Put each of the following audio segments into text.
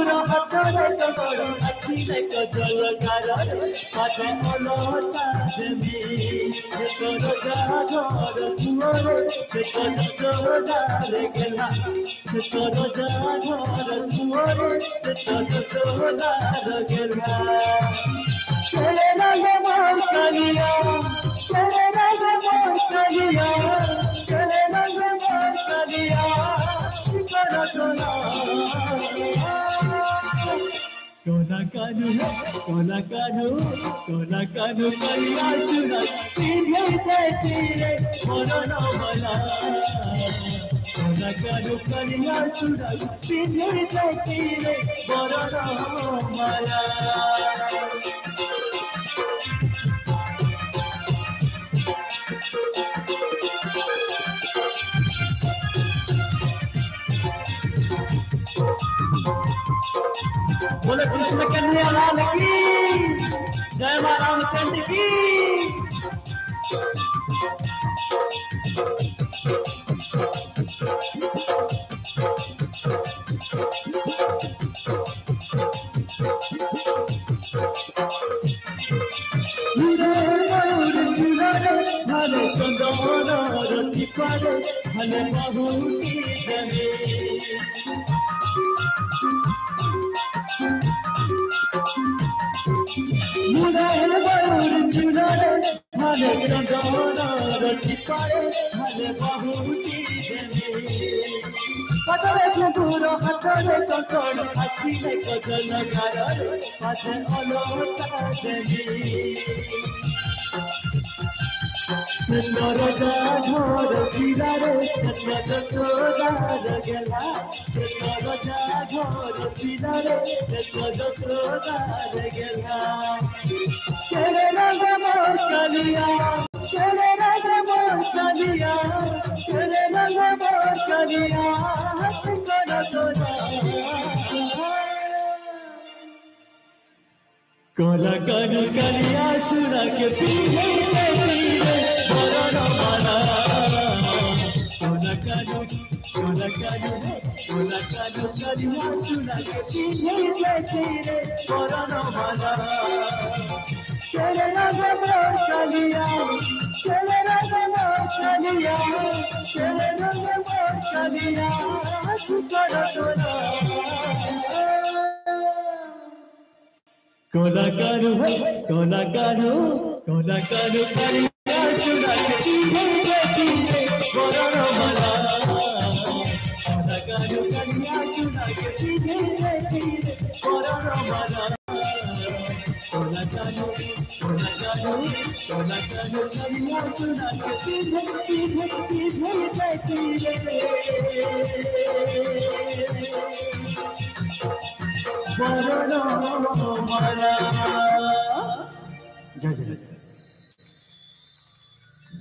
झुमुर हातरे कमर आखिरे causal गार पाटे अलता देवी से तोर जागर तुअरे से तो जसोदार गेला से तोर जागर तुअरे से तो जसोदार गेला तेरे रंग मोर कलिया तेरे रंग मोर कलिया तेरे रंग मोर कलिया चिकर कोना कानू कलिया सुना पिंधे तेरे मरण मला कोना कानू कलिया सुना पिंधे तेरे मरण मला बोले कृष्ण कन्हैया लाल की जय मां रामचंद्र की हले चंदन रति पारे हले बहुती जमे मुरार बरुर चुनारे हले चंदन रति पारे हले बहुती जमे पतले झुमुर हातरे कंकड़ आखिरे कजल गार पाटे अलता देवी से तोर जागर पिलारे से तो जसोदार गेला से तोर जागर पिलारे से तो जसोदार गेला तेरे रंग मोर कलिया तेरे रंग मोर कलिया तेरे रंग मोर कलिया चिकर कोला कानू कलिया सुना के पीले मरण माला कोला कानू कलिया सुना के पीले मरण माला तेरे रंग मोर कलिया तेरे रंग मोर कलिया तेरे रंग मोर कलिया चिकर कोला कानू कलिया सुना के पीले मरण माला कोला कानू कलिया सुना के पीले मरण माला कोला कानू कलिया सुना के पीले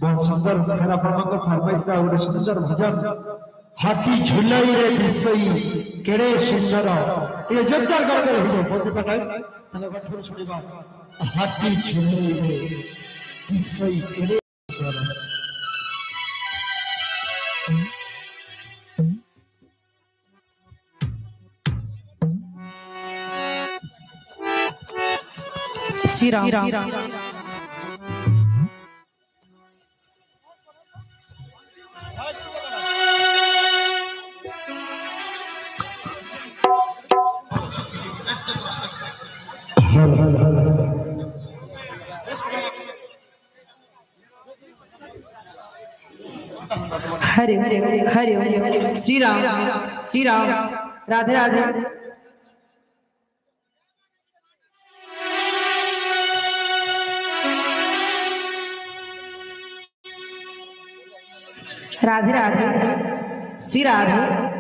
बहुत सुंदर मेरा प्रभु फरमाइश का और सुंदर भजन हाथी झुलाई रे विषयी केड़े सुंदर ये जोरदार गाते हो बोलते पकाए तने कठोर सुनिबा हाथी झुलाई रे विषयी केड़े सुंदर श्री राम हरे हरे हरे हरे श्री राम राधे राधे राधे राधे श्री राधे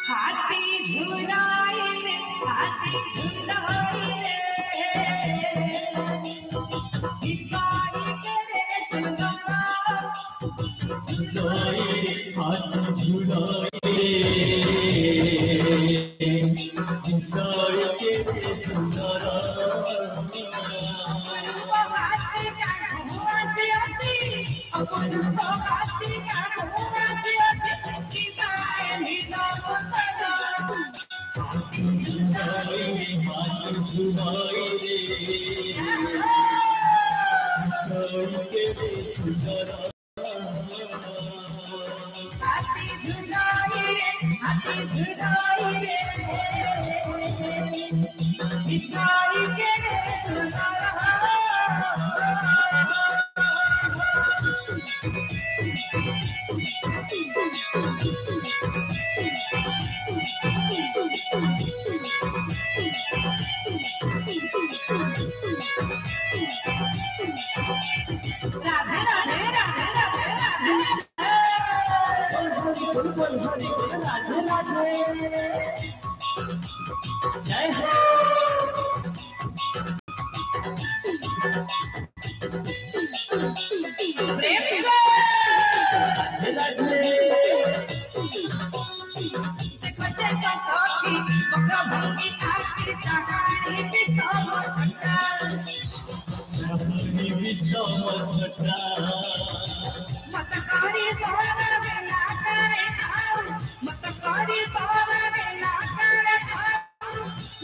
हाथी झुलाई रे किसाई के सुंदरा झुलाई हाथी झुलाई किसाई के सुंदरा हाथी का हुआ से अच्छी अपन हाथी का हुआ से अच्छी किसाई नीला पता हाथी झुलाई किसाई के सुंदरा हाथी झुलाई रे किसाई के सुंदरा राधे राधे राधे राधे राधे जय हो मतकारी तोरा बेला करे मतकारी तोरा बेला करे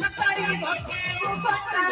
मतकारी भके उपता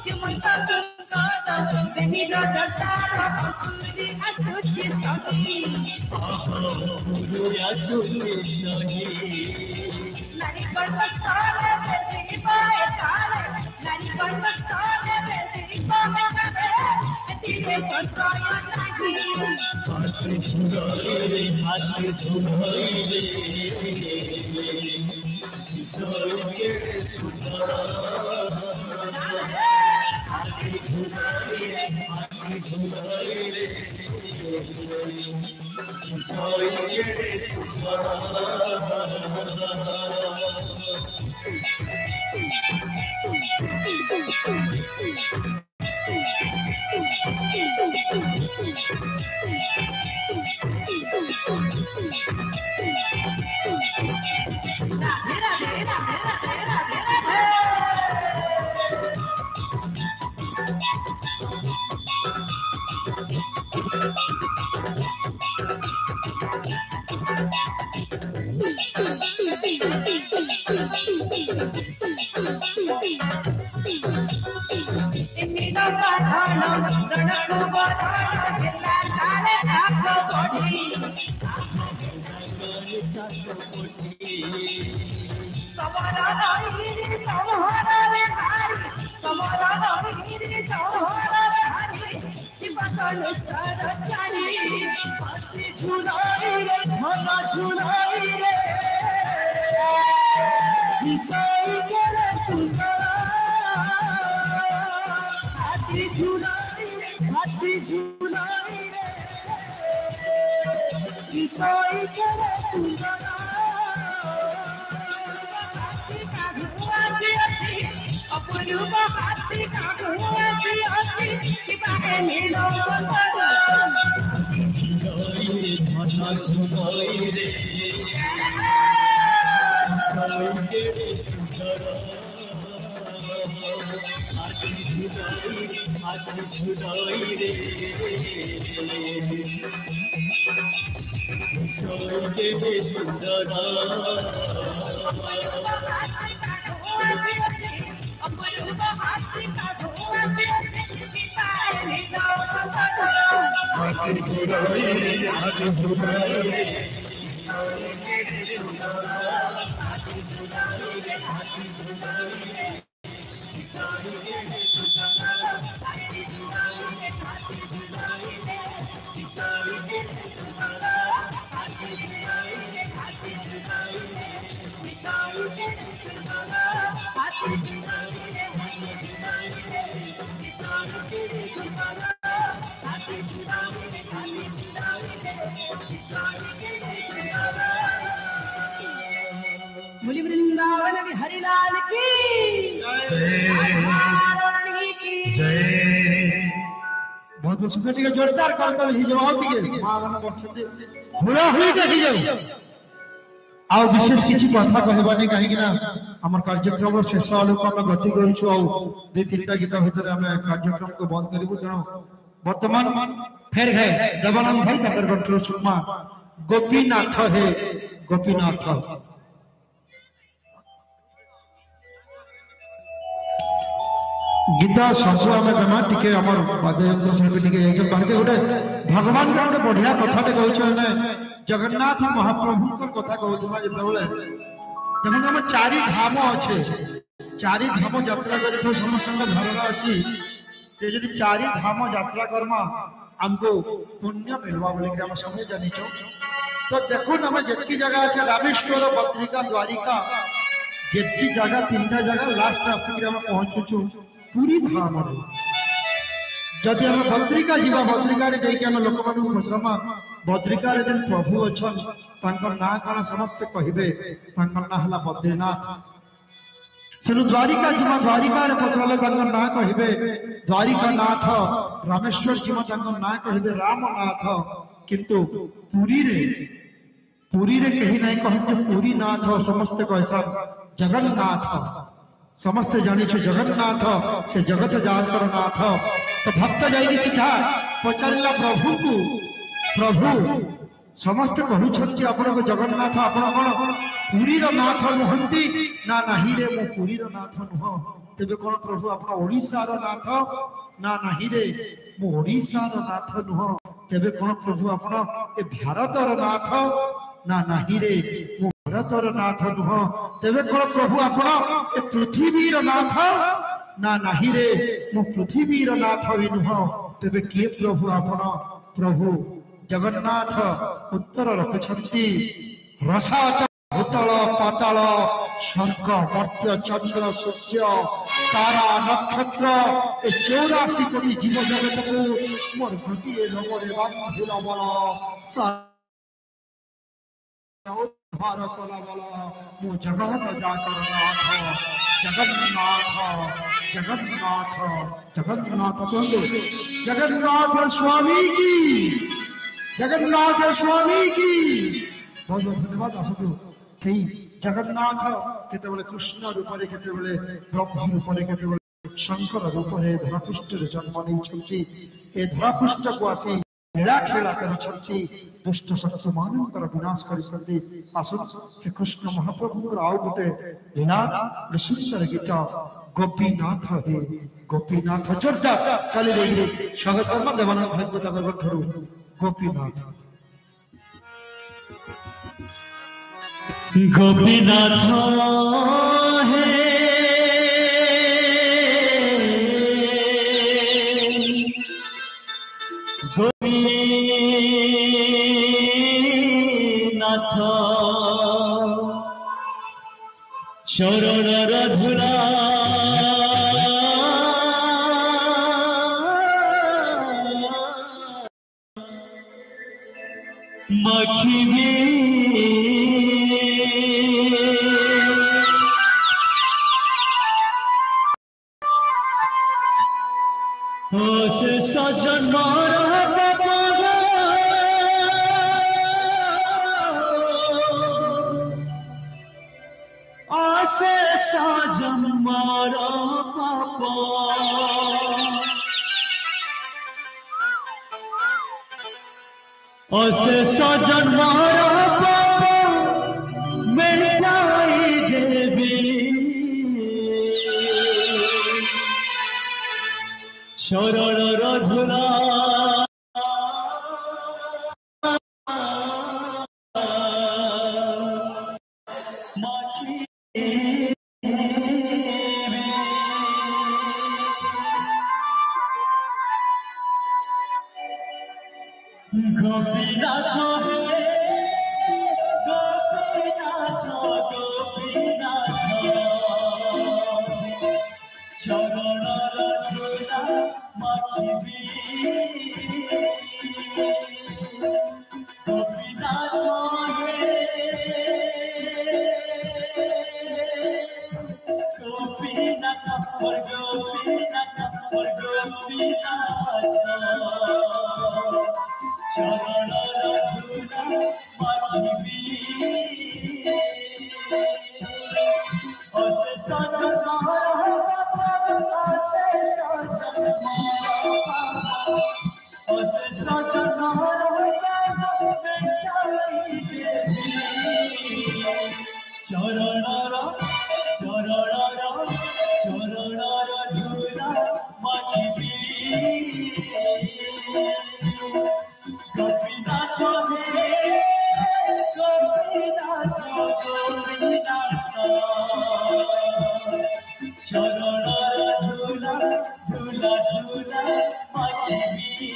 कि मनका सुंदर बेनी रटारा पूरी असुचि सही पूरी असुचि सही नारी कर्मस्थाने बेजी पाए तारे नारी कर्मस्थाने बेजी पाए तारे तेरे संताया नहीं हाथ झुकाई रे सोई के सुंदरा हाथ झुकाई रे सोई के सुंदरा बोली वृंदावन बिहारी लाल की बहुत बहुत सुंदर टिके जोरदार करतल हि जवाब टिके मागन बछते हुरा हुई देखि जाऊ आ विशेष किछि कथा कहबानी काहे कि ना हमर कार्यक्रम शेष आलोक हम गति करू आ दे तीनटा गीत भीतर हम कार्यक्रम को बंद करिबु जणो वर्तमान फेर है देवानंद भाई तकर कंट्रोल सुमा गोपीनाथ है गोपीनाथ गीता सब आम जमा टिके हमर वाद्ययंत्र शिल्पी टिके एकदम बाहर के गोटे भगवान का गोटे बढ़िया कथाटे कहउछने जगन्नाथ महाप्रभु को कथा कहउछमा जेतबेले जखन हम चारि धाम अछि चारि धाम यात्रा करथो समस्त धारणा अछि जे यदि चारि धाम यात्रा करमा हमको पुण्य मिलवा बोले हम समझ जानि छो तो देखो हम जेतकी जगह अछि रामेश्वर बद्रिका द्वारिका जेतकी जगह तीनटा जगह लास्ट आसिक हम पहुंचुछु पूरी धाम जदि हम बद्रिका जीवा बद्रिका रे जाई के हम लोक मानु पचरमा बद्रिका रे जन प्रभु अछन तांकर ना काना समस्त कहिबे तांकर ना हला बद्रीनाथ सेनु द्वारिका जीवा द्वारिका रे पचरले तांकर ना कहिबे द्वारिका नाथ रामेश्वर जीवा तांकर ना कहिबे रामनाथ किंतु पुरी रे कहि नहीं कहते पुरी नाथ समस्त कहसा जगन्नाथ समस्त जानी छो जगन्नाथ से जगत जाकर नाथ तो भक्त जाई सिखा पचारला प्रभु को प्रभु समस्त कहते आपण जगन्नाथ आपण कौन पुरी नाथ नुहति ना नहीं रे मो पुरी नाथ नुह तेज कौन प्रभु आप ओडिशार नाथ ना नहीं रे मो ओडिशार नाथ नुह तेज कौन प्रभु आप भारतर नाथ ना नहीं रे मो भारतर नाथ नुह तेज कौन प्रभु आप पृथ्वीर नाथ ना नहीं रे मो पृथ्वीर नाथ भी नुह तेज किए प्रभु आप प्रभु जगन्नाथ उत्तर रखुछंती रसात भूतल पाताल स्वर्ग मर्त्य चंद्र सूर्य तारा नक्षत्र 84 कोटी जीव जगत को मोर गोटे लोगरे बांधिल बल उद्धार कला बल मो जगत जाकर नाथ जगन्नाथ जगन्नाथ जगन्नाथ बोलो जगन्नाथ स्वामी की जगन्नाथ स्वामी की बहुत बहुत धन्यवाद आपको सही जगन्नाथ केतबले कृष्ण रूप रे केतबले ब्रह्म रूप रे केतबले शंकर रूप रे धरापृष्ठ रे जन्म नै छथि ए धरापृष्ठ को आसी लीला खेला कर छथि दुष्ट शक्ति मानकर विनाश करि छथि आसु श्री कृष्ण महाप्रभु आउ गोटे लीला सुंदर गीत गोपीनाथ हे गोपीनाथ जोरदार चली रे स्वागत करम देवानंद भाई को तकर ठरू गोपीनाथ गोपीनाथ है गोपीनाथ चरण रघुरा मखिबी से सजन आसे सजन मारा पापा असे सजन मारा पापा मिटाई देवी शरण रघुला गोपीनाथ गोपीनाथ गोपीनाथ चरण रघुला मखिबी गोपीनाथ गोपीनाथ और गोपीनाथ और गोपीनाथ चरण रघुला मखिबी असे सजन असे सजन चरण रघुला मखिबी गोपीनाथ गोपीनाथ गोपीनाथ चरण झूला झूला झूला मखिबी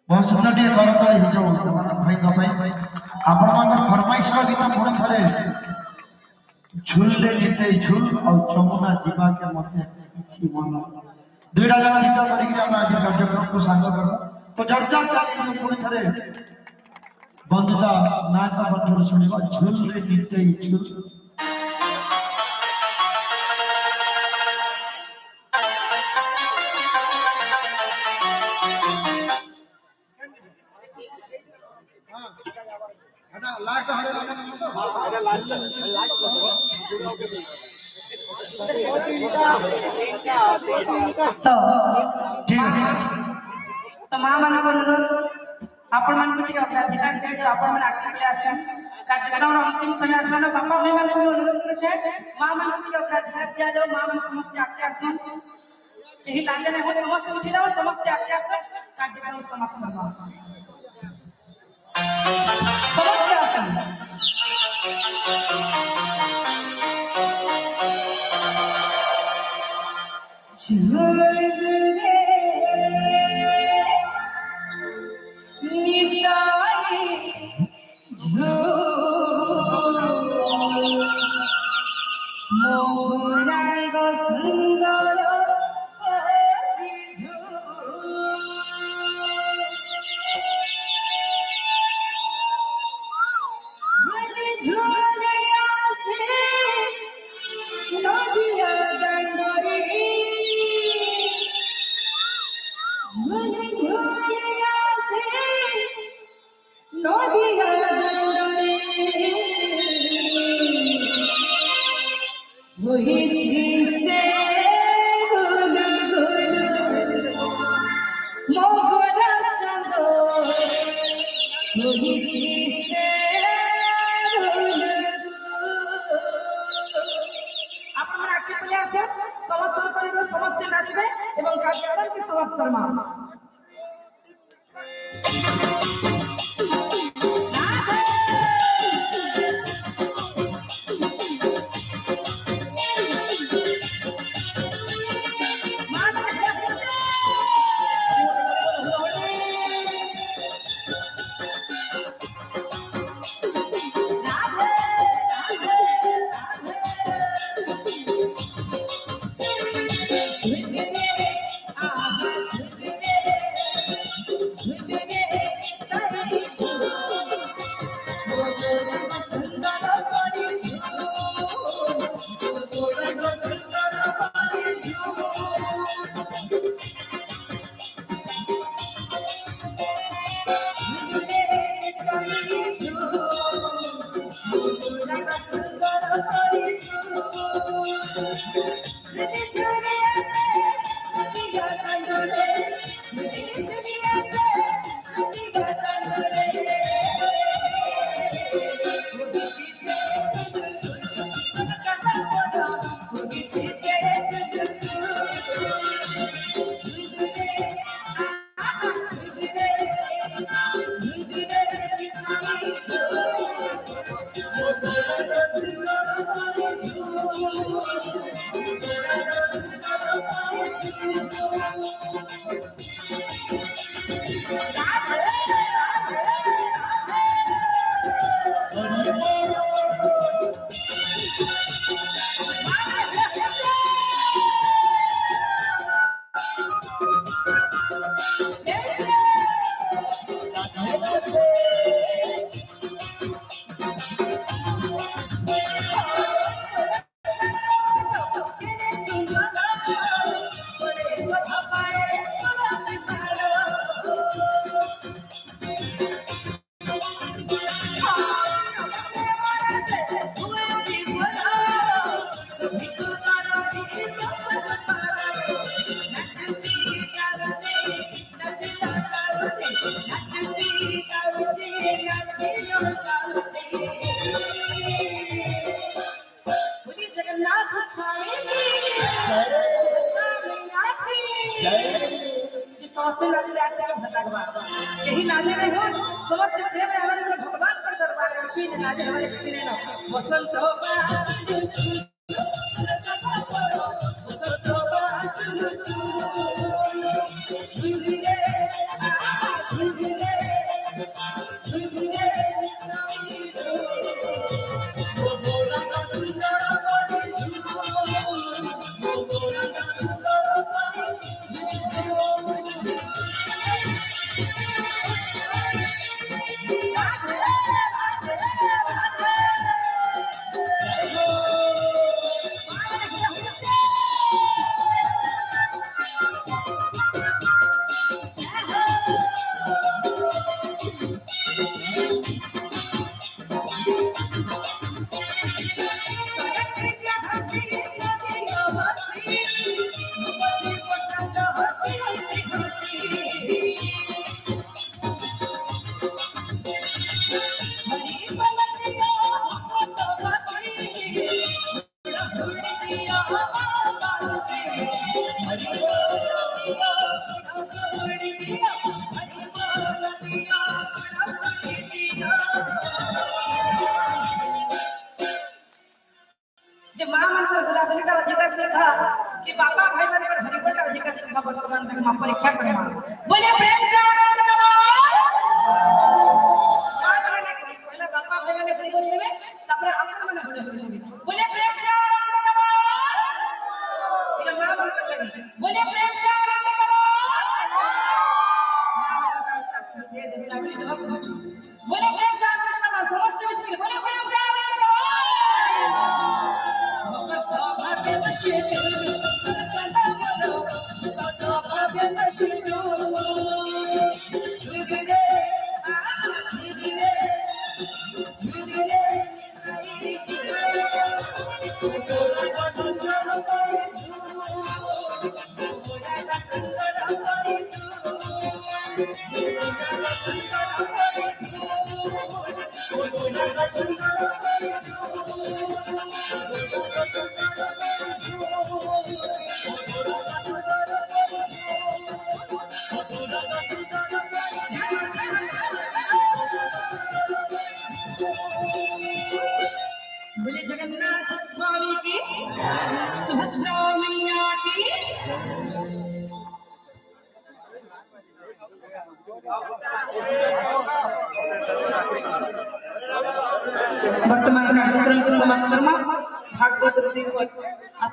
बहुत सुंदर टे करताली हिजो देवानंद भाई का भाई आपण मान फरमाइश का गीत पुणी थरे झुलले निते झुल और चमुना जीवा के मते किछि मन दुईटा जन गीत करी के हम आज कार्यक्रम को सांग करू तो जड़जड़ ताली पुणी थरे बंधुता नाक बंधुर सुनिबा झुलले निते झुल तो माँ मान को अनुरोध आपण मान को अग्राधिकार दे जो आपण मान आगे आसन कार्यक्रम अंतिम समय आसन बापा भाई मान को अनुरोध करे छे माँ मान को अग्राधिकार दिया जाओ माँ मान समस्त आगे आसन यही लागे नहीं हो समस्त उठी जाओ समस्त आगे आसन कार्यक्रम समाप्त करना समस्त आसन एवं कार्यक्रम की समाप्त करमा यही नाचे नहीं हो समस्त प्रेम आनंद भगवान पर दरबार में छुई नाचे हमारे किसी ने ना वसंत हो जब मां मन पर गुलाबी का अधिकार से था कि बाबा भाई मन पर हरिगोल का अधिकार से भगवान में मां परीक्षा करना बोले प्रेम से आनंद करो पहले बाबा भाई मन हरिगोल लेवे तब अपन मन बोले प्रेम से आनंद करो ये मां मन पर लगी बोले प्रेम से आनंद करो बोले प्रेम से आनंद करो समस्त विश्व बोले प्रेम से आनंद करो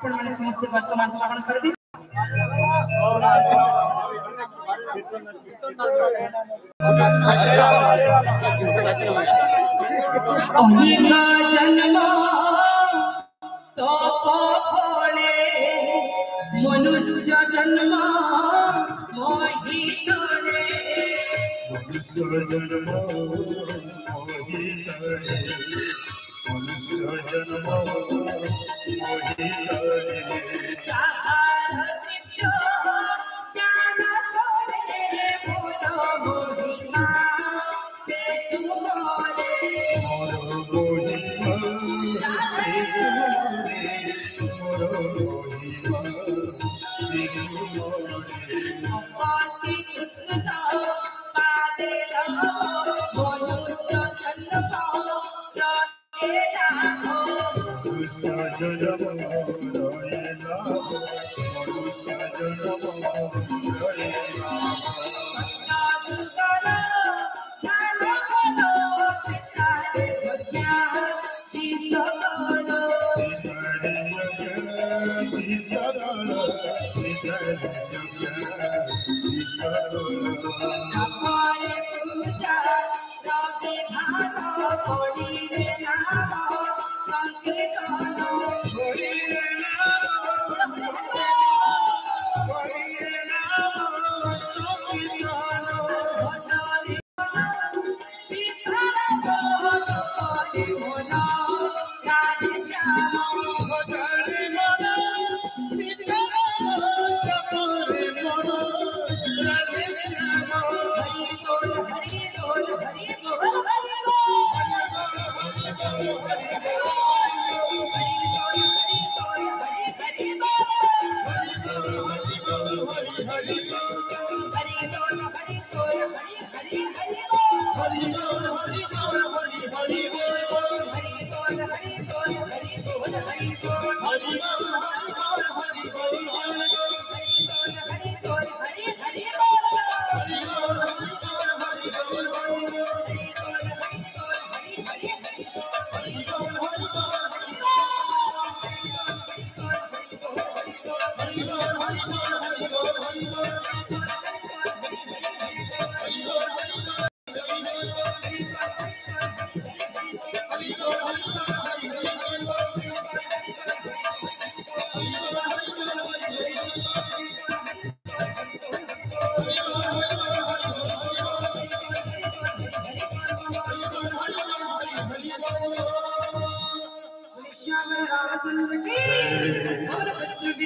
आपण माने समस्त वर्तमान श्रवण करबी अनेक जन्म तप फले मनुष्य जन्म मोहितले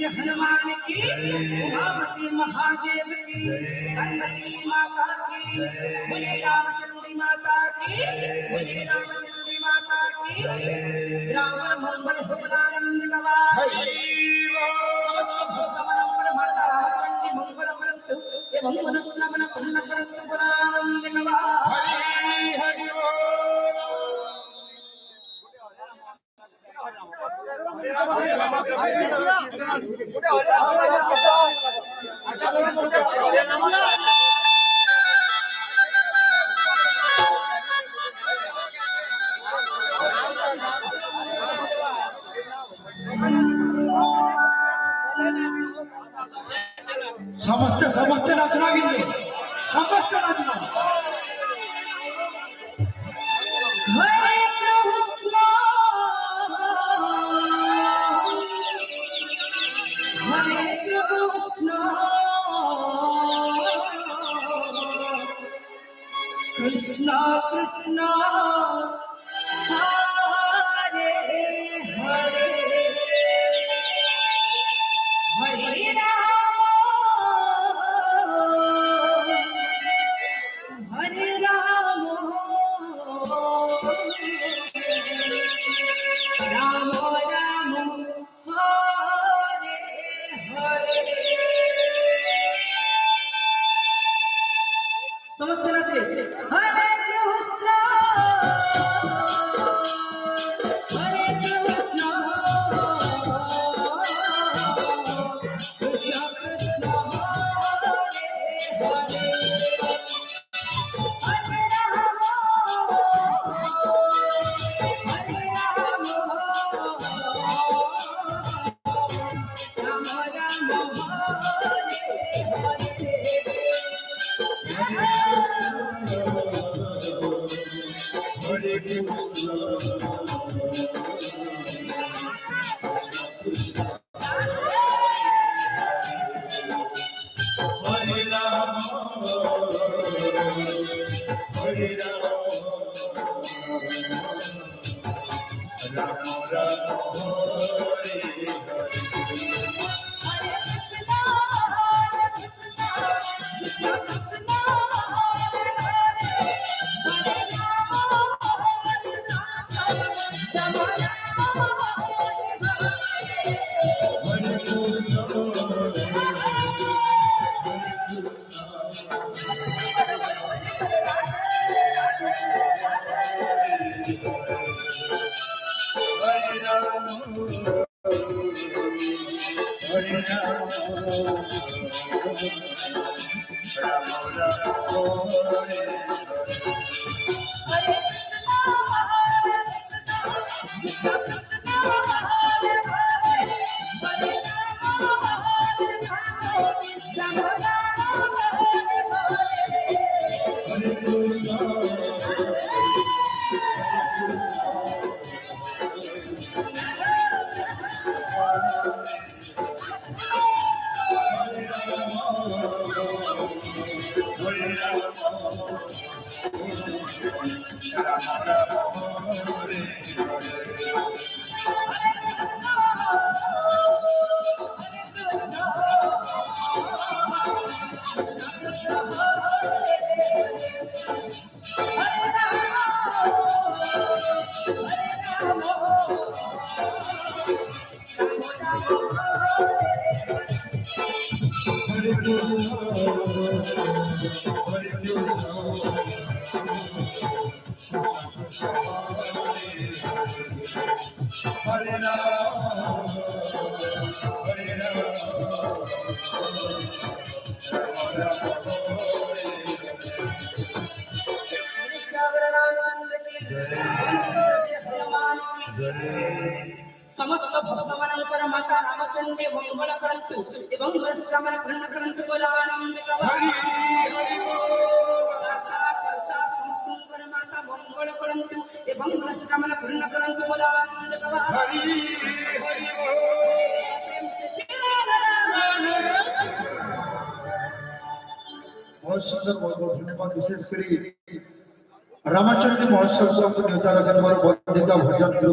हनुमान की उमापति महादेव की गणपति माता की बोले रामचंद्री माता की बोले रामचंद्री माता की राम मंगल भुवनानंद गवाई समस्त भूतमन माता रामचंद्री मंगल परंतु एवं मनस्नमन पुण्य परंतु भुवनानंद गवाई हरि समस्त समस्त नाचना गिनते समस्त नाचना कृष्णा कृष्णा हरे हरे हरे राम राम राम हरे हरे समझ में आछे हरे कृष्ण समस्त भक्तमनंकर माता रामचंद्र मंगल करंतु एवं मनस्कामना पूर्ण करंतु बोला आनंद हरि हरि समस्त माता मंगल करंतु एवं मनस्कामना पूर्ण करंतु बोला आनंद हरि हरि बहुत सुंदर बहुत बहुत धन्यवाद विशेष करी रामचंद्र महोत्सव को न्योता रखा भजन